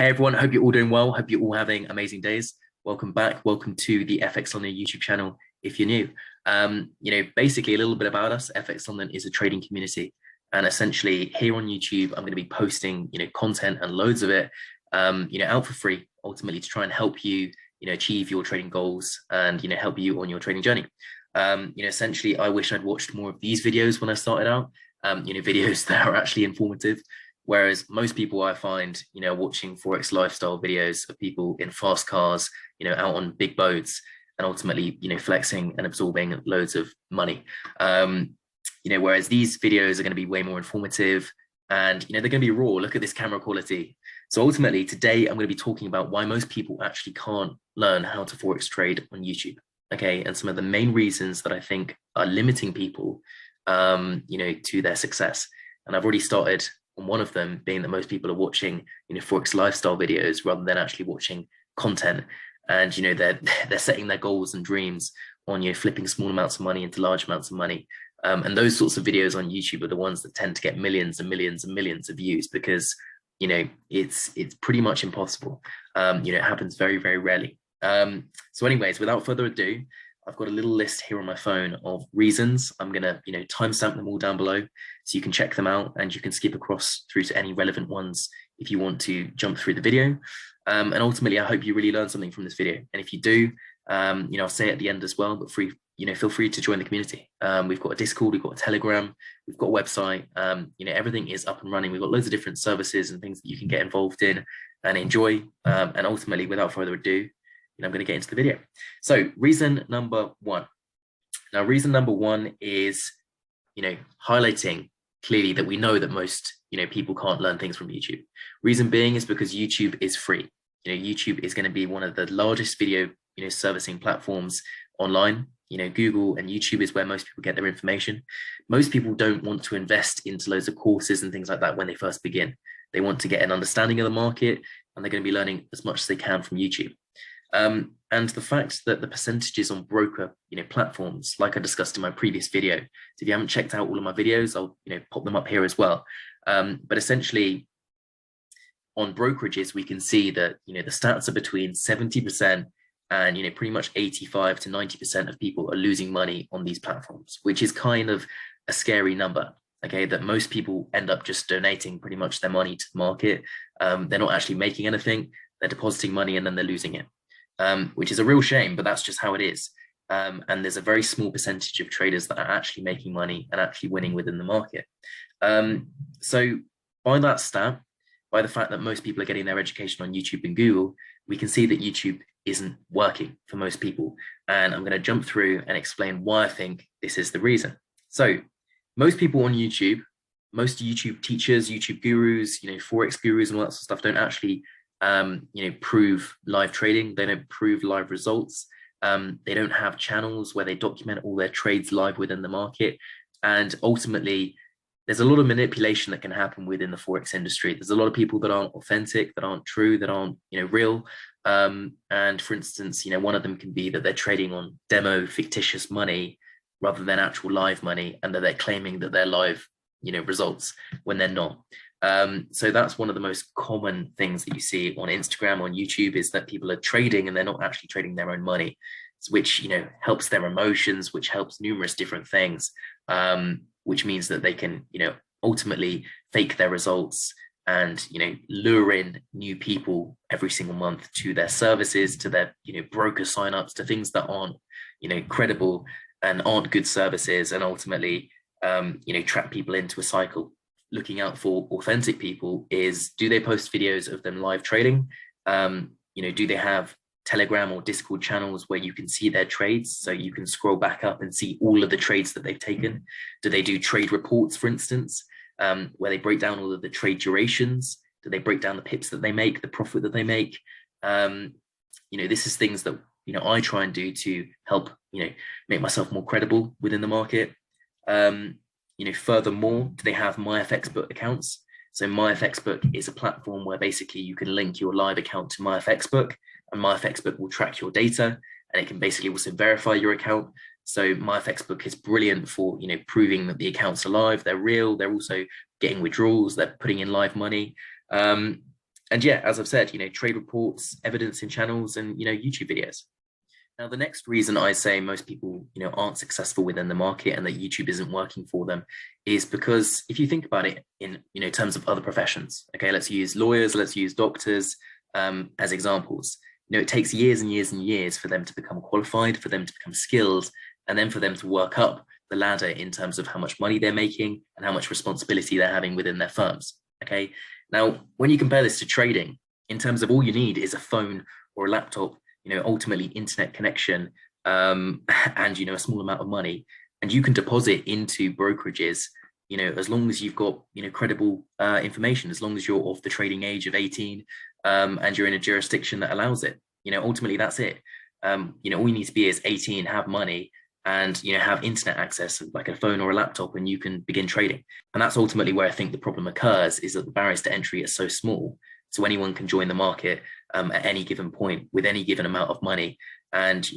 Hey everyone, hope you're all doing well. Hope you're all having amazing days. Welcome back. Welcome to the FXLondon YouTube channel. If you're new, basically a little bit about us. FXLondon is a trading community, and essentially here on YouTube, I'm going to be posting, content and loads of it, out for free, ultimately to try and help you, achieve your trading goals and help you on your trading journey. Essentially, I wish I'd watched more of these videos when I started out. Videos that are actually informative. Whereas most people I find, watching Forex lifestyle videos of people in fast cars, out on big boats and ultimately, flexing and absorbing loads of money. Whereas these videos are going to be way more informative and, they're going to be raw. Look at this camera quality. So ultimately today, I'm going to be talking about why most people actually can't learn how to Forex trade on YouTube. Okay. And some of the main reasons that I think are limiting people, to their success. And I've already started on one of them being that most people are watching, Forex lifestyle videos rather than actually watching content. And, they're setting their goals and dreams on, flipping small amounts of money into large amounts of money. And those sorts of videos on YouTube are the ones that tend to get millions and millions and millions of views because, it's pretty much impossible. It happens very, very rarely. So anyways, without further ado, I've got a little list here on my phone of reasons. I'm going to, timestamp them all down below so you can check them out and you can skip across through to any relevant ones if you want to jump through the video. And ultimately, I hope you really learn something from this video. And if you do, I'll say at the end as well, but feel free to join the community. We've got a Discord, we've got a Telegram, we've got a website. Everything is up and running. We've got loads of different services and things that you can get involved in and enjoy. And ultimately, without further ado, I'm going to get into the video. So reason number one. Now, reason number one is, highlighting clearly that we know that most, people can't learn things from YouTube. Reason being is because YouTube is free. YouTube is going to be one of the largest video, servicing platforms online. Google and YouTube is where most people get their information. Most people don't want to invest into loads of courses and things like that when they first begin. They want to get an understanding of the market and they're going to be learning as much as they can from YouTube. And the fact that the percentages on broker, platforms, like I discussed in my previous video. So if you haven't checked out all of my videos, I'll, pop them up here as well. But essentially on brokerages, we can see that, the stats are between 70% and, pretty much 85 to 90% of people are losing money on these platforms, which is kind of a scary number. Okay, that most people end up just donating pretty much their money to the market. They're not actually making anything. They're depositing money and then they're losing it. Which is a real shame, but that's just how it is. And there's a very small percentage of traders that are actually making money and actually winning within the market. So by that stat, by the fact that most people are getting their education on YouTube and Google, we can see that YouTube isn't working for most people. And I'm going to jump through and explain why I think this is the reason. So most people on YouTube, most YouTube teachers, YouTube gurus, Forex gurus and all that sort of stuff don't actually prove live trading. They don't prove live results. They don't have channels where they document all their trades live within the market. And ultimately, there's a lot of manipulation that can happen within the Forex industry. There's a lot of people that aren't authentic, that aren't true, that aren't, real. And for instance, one of them can be that they're trading on demo fictitious money rather than actual live money, and that they're claiming that they're live, results when they're not. So that's one of the most common things that you see on Instagram, on YouTube, is that people are trading and they're not actually trading their own money, which, helps their emotions, which helps numerous different things, which means that they can, ultimately fake their results and, lure in new people every single month to their services, to their, broker signups, to things that aren't, credible and aren't good services, and ultimately, trap people into a cycle. Looking out for authentic people is, do they post videos of them live trading? Do they have Telegram or Discord channels where you can see their trades? So you can scroll back up and see all of the trades that they've taken. Do they do trade reports, for instance, where they break down all of the trade durations? Do they break down the pips that they make, the profit that they make? This is things that, I try and do to help, make myself more credible within the market. Furthermore, do they have MyFXBook accounts? So MyFXBook is a platform where basically you can link your live account to MyFXBook, and MyFXBook will track your data, and it can basically also verify your account. So MyFXBook is brilliant for, proving that the accounts are live, they're real, they're also getting withdrawals, they're putting in live money. And yeah, as I've said, trade reports, evidence in channels, and YouTube videos. Now, the next reason I say most people, aren't successful within the market and that YouTube isn't working for them is because if you think about it in, terms of other professions, okay, let's use lawyers, let's use doctors as examples. It takes years and years and years for them to become qualified, for them to become skilled, and then for them to work up the ladder in terms of how much money they're making and how much responsibility they're having within their firms, okay? Now, when you compare this to trading, in terms of all you need is a phone or a laptop, ultimately internet connection, and, a small amount of money, and you can deposit into brokerages, as long as you've got, credible information, as long as you're of the trading age of 18, and you're in a jurisdiction that allows it, ultimately that's it. All you need to be is 18, have money, and have internet access like a phone or a laptop, and you can begin trading. And that's ultimately where I think the problem occurs, is that the barriers to entry are so small, so anyone can join the market at any given point with any given amount of money. And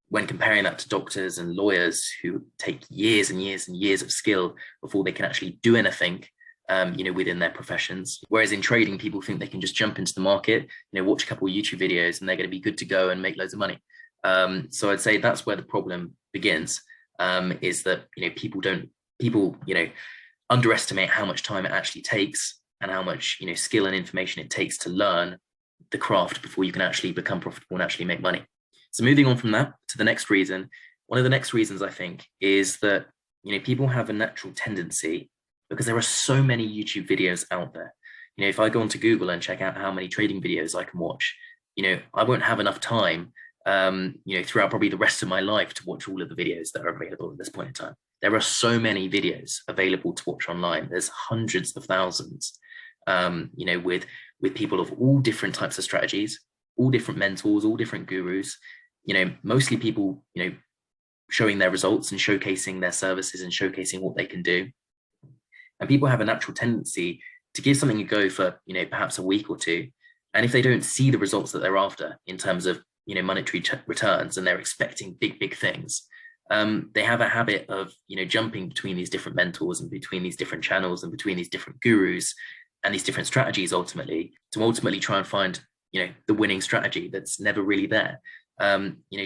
when comparing that to doctors and lawyers who take years and years and years of skill before they can actually do anything, within their professions. Whereas in trading, people think they can just jump into the market, watch a couple of YouTube videos, and they're going to be good to go and make loads of money. So I'd say that's where the problem begins, is that people underestimate how much time it actually takes and how much skill and information it takes to learn the craft before you can actually become profitable and actually make money. So moving on from that to the next reason, one of the next reasons I think is that people have a natural tendency, because there are so many YouTube videos out there. If I go onto Google and check out how many trading videos I can watch, I won't have enough time throughout probably the rest of my life to watch all of the videos that are available at this point in time. There are so many videos available to watch online. There's hundreds of thousands, with people of all different types of strategies, all different mentors, all different gurus, mostly people, showing their results and showcasing their services and showcasing what they can do. And people have a natural tendency to give something a go for, perhaps a week or two. And if they don't see the results that they're after in terms of, monetary returns, and they're expecting big things, they have a habit of, jumping between these different mentors and between these different channels and between these different gurus and these different strategies to try and find, the winning strategy that's never really there.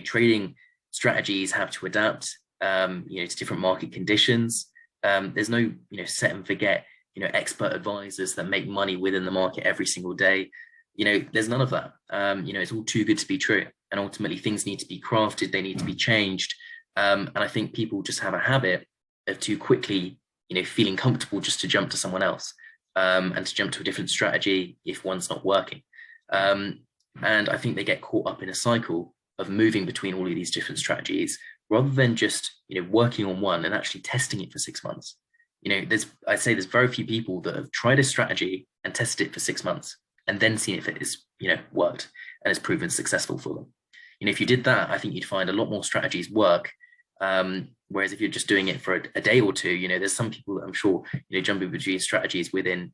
Trading strategies have to adapt, to different market conditions. There's no, set and forget, expert advisors that make money within the market every single day. There's none of that. It's all too good to be true. And ultimately things need to be crafted. They need to be changed. And I think people just have a habit of too quickly, feeling comfortable just to jump to someone else, and to jump to a different strategy if one's not working. And I think they get caught up in a cycle of moving between all of these different strategies rather than just, working on one and actually testing it for 6 months. I'd say there's very few people that have tried a strategy and tested it for 6 months and then seen if it is, worked and has proven successful for them. If you did that, I think you'd find a lot more strategies work. Whereas if you're just doing it for a day or two, there's some people that I'm sure, jumping between strategies within,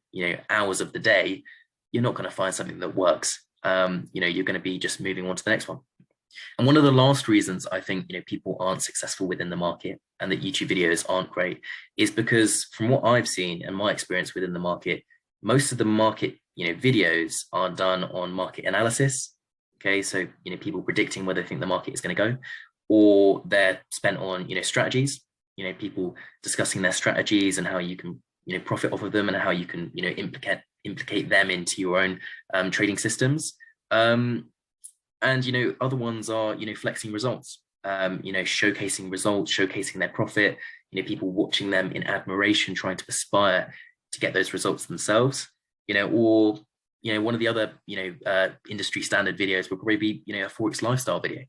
hours of the day, you're not going to find something that works. You're going to be just moving on to the next one. And one of the last reasons I think, people aren't successful within the market and that YouTube videos aren't great is because from what I've seen and my experience within the market, most of the market, videos are done on market analysis. Okay, so, people predicting where they think the market is going to go, or they're spent on, strategies, people discussing their strategies and how you can, profit off of them and how you can, implicate them into your own trading systems. And, other ones are, flexing results, showcasing results, showcasing their profit, people watching them in admiration, trying to aspire to get those results themselves, or, one of the other, industry standard videos will probably be, a Forex lifestyle video,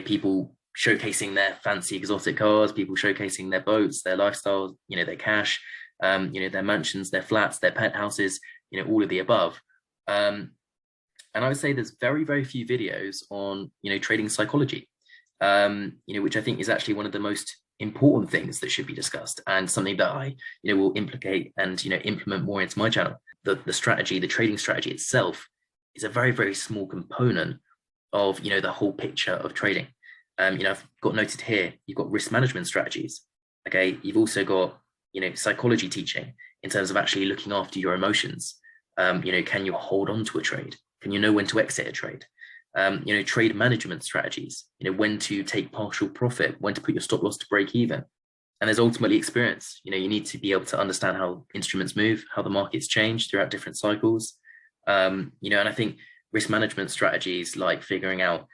people showcasing their fancy exotic cars, people showcasing their boats, their lifestyles, their cash, their mansions, their flats, their penthouses, all of the above. And I would say there's very, very few videos on, trading psychology, which I think is actually one of the most important things that should be discussed and something that I, will implicate and, implement more into my channel. The strategy, the trading strategy itself is a very, very small component of, the whole picture of trading. I've got noted here, you've got risk management strategies. Okay. You've also got, psychology teaching in terms of actually looking after your emotions. Can you hold on to a trade? Can you know when to exit a trade? Trade management strategies, when to take partial profit, when to put your stop loss to break even. And there's ultimately experience. You need to be able to understand how instruments move, how the markets change throughout different cycles. And I think risk management strategies like figuring out,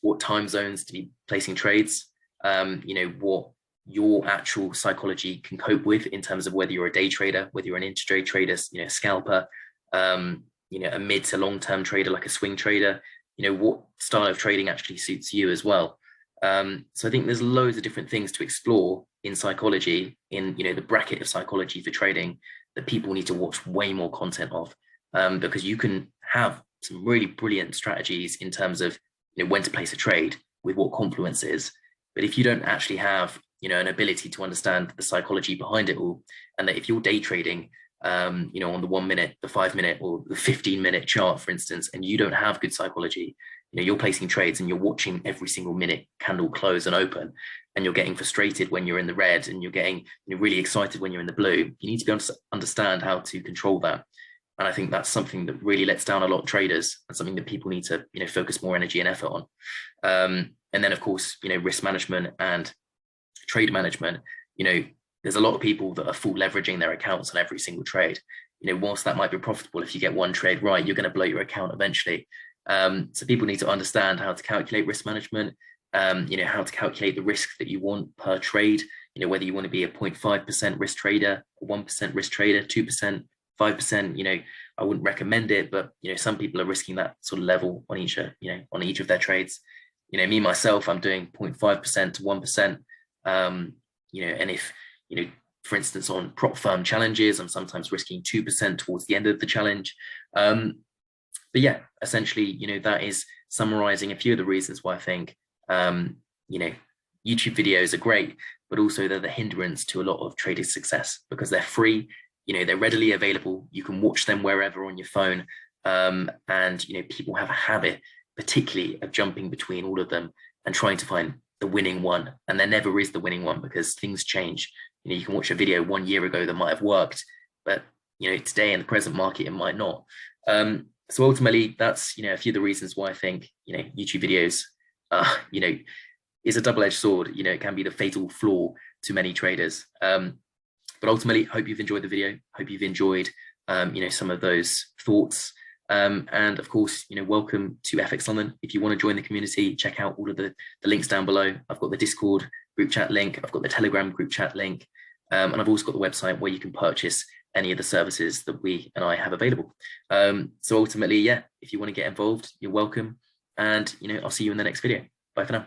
what time zones to be placing trades, what your actual psychology can cope with in terms of whether you're a day trader, whether you're an intraday trader, scalper, a mid to long-term trader, like a swing trader, what style of trading actually suits you as well. So I think there's loads of different things to explore in psychology, in the bracket of psychology for trading, that people need to watch way more content of, because you can have some really brilliant strategies in terms of when to place a trade with what confluences. But if you don't actually have an ability to understand the psychology behind it all, and that if you're day trading, on the 1 minute, the 5 minute, or the 15-minute chart, for instance, and you don't have good psychology, you're placing trades and you're watching every single minute candle close and open, and you're getting frustrated when you're in the red, and you're getting really excited when you're in the blue. You need to be able to understand how to control that. And I think that's something that really lets down a lot of traders, and something that people need to focus more energy and effort on. And then, of course, risk management and trade management. There's a lot of people that are full leveraging their accounts on every single trade. Whilst that might be profitable, if you get one trade right, you're going to blow your account eventually. So people need to understand how to calculate risk management, how to calculate the risk that you want per trade, whether you want to be a 0.5% risk trader, a 1% risk trader, 2%, 5%, I wouldn't recommend it, but, some people are risking that sort of level on each, on each of their trades. Me, myself, I'm doing 0.5% to 1%. And if, for instance, on prop firm challenges, I'm sometimes risking 2% towards the end of the challenge. But yeah, essentially, that is summarizing a few of the reasons why I think, YouTube videos are great, but also they're the hindrance to a lot of traders' success, because they're free, they're readily available. You can watch them wherever on your phone. And, people have a habit, particularly, of jumping between all of them and trying to find the winning one. And there never is the winning one, because things change. You can watch a video 1 year ago that might have worked, but, today in the present market, it might not. So ultimately, that's, a few of the reasons why I think, YouTube videos, is a double-edged sword. It can be the fatal flaw to many traders. But ultimately, hope you've enjoyed the video. Hope you've enjoyed, some of those thoughts. And of course, welcome to FXLondon. If you want to join the community, check out all of the links down below. I've got the Discord group chat link. I've got the Telegram group chat link. And I've also got the website where you can purchase any of the services that we and I have available. So ultimately, yeah, if you want to get involved, you're welcome. And, I'll see you in the next video. Bye for now.